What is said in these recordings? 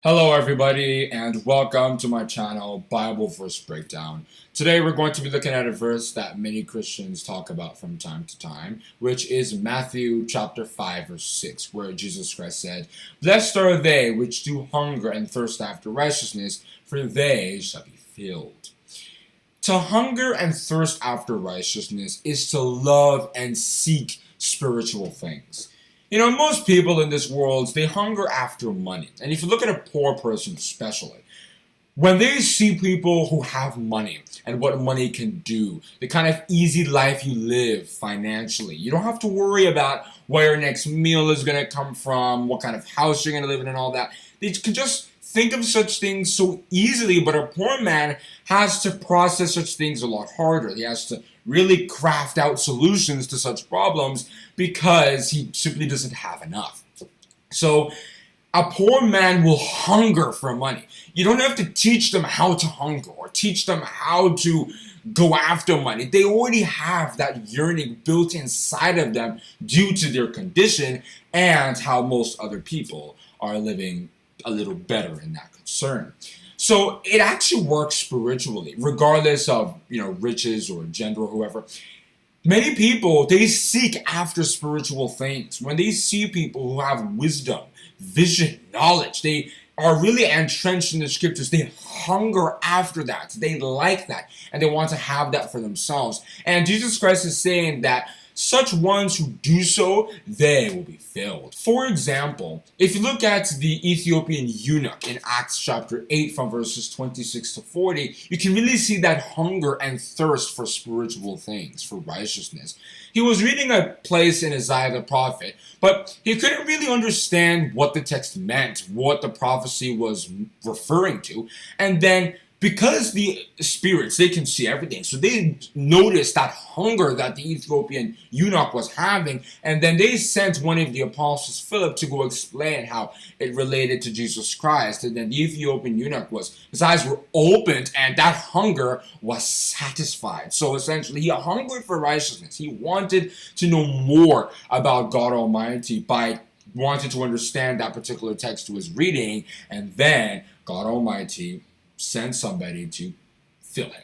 Hello everybody and welcome to my channel Bible Verse Breakdown. Today we're going to be looking at a verse that many Christians talk about from time to time, which is Matthew chapter 5 verse 6, where Jesus Christ said, "Blessed are they which do hunger and thirst after righteousness, for they shall be filled." To hunger and thirst after righteousness is to love and seek spiritual things. Most people in this world, they hunger after money. And if you look at a poor person especially, when they see people who have money and what money can do, the kind of easy life you live financially, you don't have to worry about where your next meal is going to come from, what kind of house you're going to live in and all that. They can just think of such things so easily, but a poor man has to process such things a lot harder. He has to really craft out solutions to such problems because he simply doesn't have enough. So a poor man will hunger for money. You don't have to teach them how to hunger or teach them how to go after money. They already have that yearning built inside of them due to their condition and how most other people are living a little better in that concern. So it actually works spiritually, regardless of riches or gender or whoever. Many people, they seek after spiritual things. When they see people who have wisdom, vision, knowledge, they are really entrenched in the scriptures. They hunger after that. They like that. And they want to have that for themselves. And Jesus Christ is saying that such ones who do so, they will be filled. For example, if you look at the Ethiopian eunuch in Acts chapter 8 from verses 26 to 40, you can really see that hunger and thirst for spiritual things, for righteousness. He was reading a place in Isaiah the prophet, but he couldn't really understand what the text meant, what the prophecy was referring to, and then because the spirits, they can see everything. So they noticed that hunger that the Ethiopian eunuch was having. And then they sent one of the apostles, Philip, to go explain how it related to Jesus Christ. And then the Ethiopian eunuch his eyes were opened and that hunger was satisfied. So essentially, he hungered for righteousness. He wanted to know more about God Almighty by wanting to understand that particular text he was reading. And then God Almighty send somebody to fill him.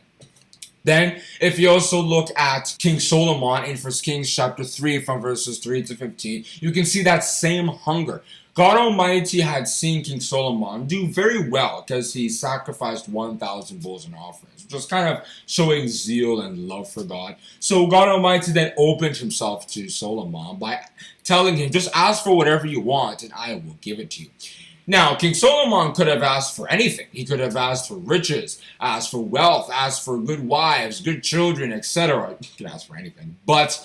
Then, if you also look at King Solomon in 1 Kings chapter 3 from verses 3 to 15, you can see that same hunger. God Almighty had seen King Solomon do very well because he sacrificed 1,000 bulls and offerings, which was kind of showing zeal and love for God. So God Almighty then opened himself to Solomon by telling him, just ask for whatever you want and I will give it to you. Now, King Solomon could have asked for anything. He could have asked for riches, asked for wealth, asked for good wives, good children, etc. He could ask for anything. But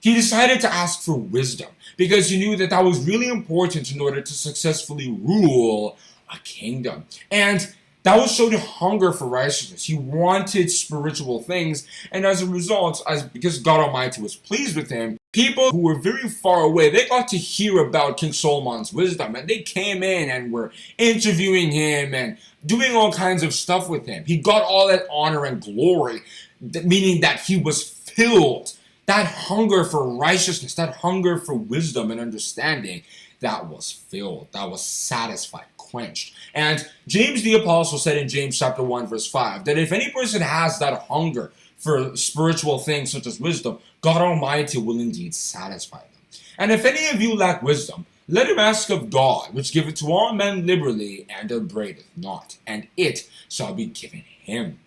he decided to ask for wisdom because he knew that that was really important in order to successfully rule a kingdom. And that was showing hunger for righteousness. He wanted spiritual things, and as a result, because God Almighty was pleased with him, people who were very far away, they got to hear about King Solomon's wisdom, and they came in and were interviewing him and doing all kinds of stuff with him. He got all that honor and glory, meaning that he was filled. That hunger for righteousness, that hunger for wisdom and understanding, that was filled, that was satisfied, quenched. And James the Apostle said in James chapter 1 verse 5 that if any person has that hunger for spiritual things such as wisdom, God Almighty will indeed satisfy them. And if any of you lack wisdom, let him ask of God, which giveth to all men liberally, and upbraideth not, and it shall be given him.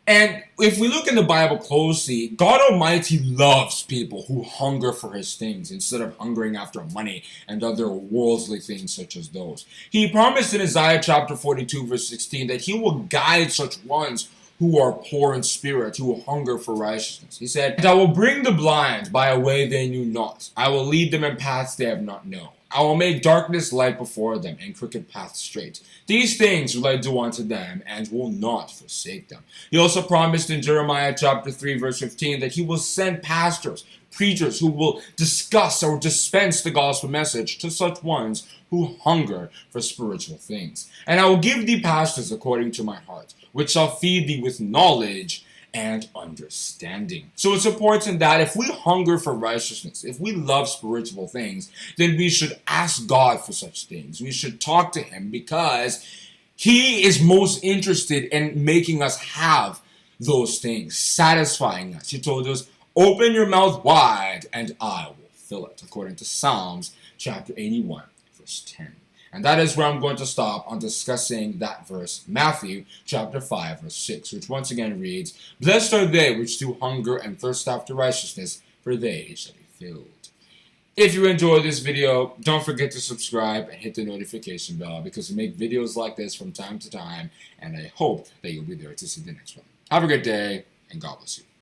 And if we look in the Bible closely, God Almighty loves people who hunger for his things instead of hungering after money and other worldly things such as those. He promised in Isaiah chapter 42 verse 16 that he will guide such ones who are poor in spirit, who hunger for righteousness. He said, "And I will bring the blind by a way they knew not. I will lead them in paths they have not known. I will make darkness light before them, and crooked paths straight. These things will I do unto them, and will not forsake them." He also promised in Jeremiah chapter 3, verse 15, that he will send pastors, preachers, who will discuss or dispense the gospel message to such ones who hunger for spiritual things. "And I will give thee pastors according to my heart, which shall feed thee with knowledge and understanding. So it's important that if we hunger for righteousness, if we love spiritual things, then we should ask God for such things. We should talk to Him because He is most interested in making us have those things, satisfying us. He told us, open your mouth wide and I will fill it, according to Psalms chapter 81, verse 10. And that is where I'm going to stop on discussing that verse, Matthew chapter 5, verse 6, which once again reads, Blessed are they which do hunger and thirst after righteousness, for they shall be filled. If you enjoyed this video, don't forget to subscribe and hit the notification bell because we make videos like this from time to time, and I hope that you'll be there to see the next one. Have a good day, and God bless you.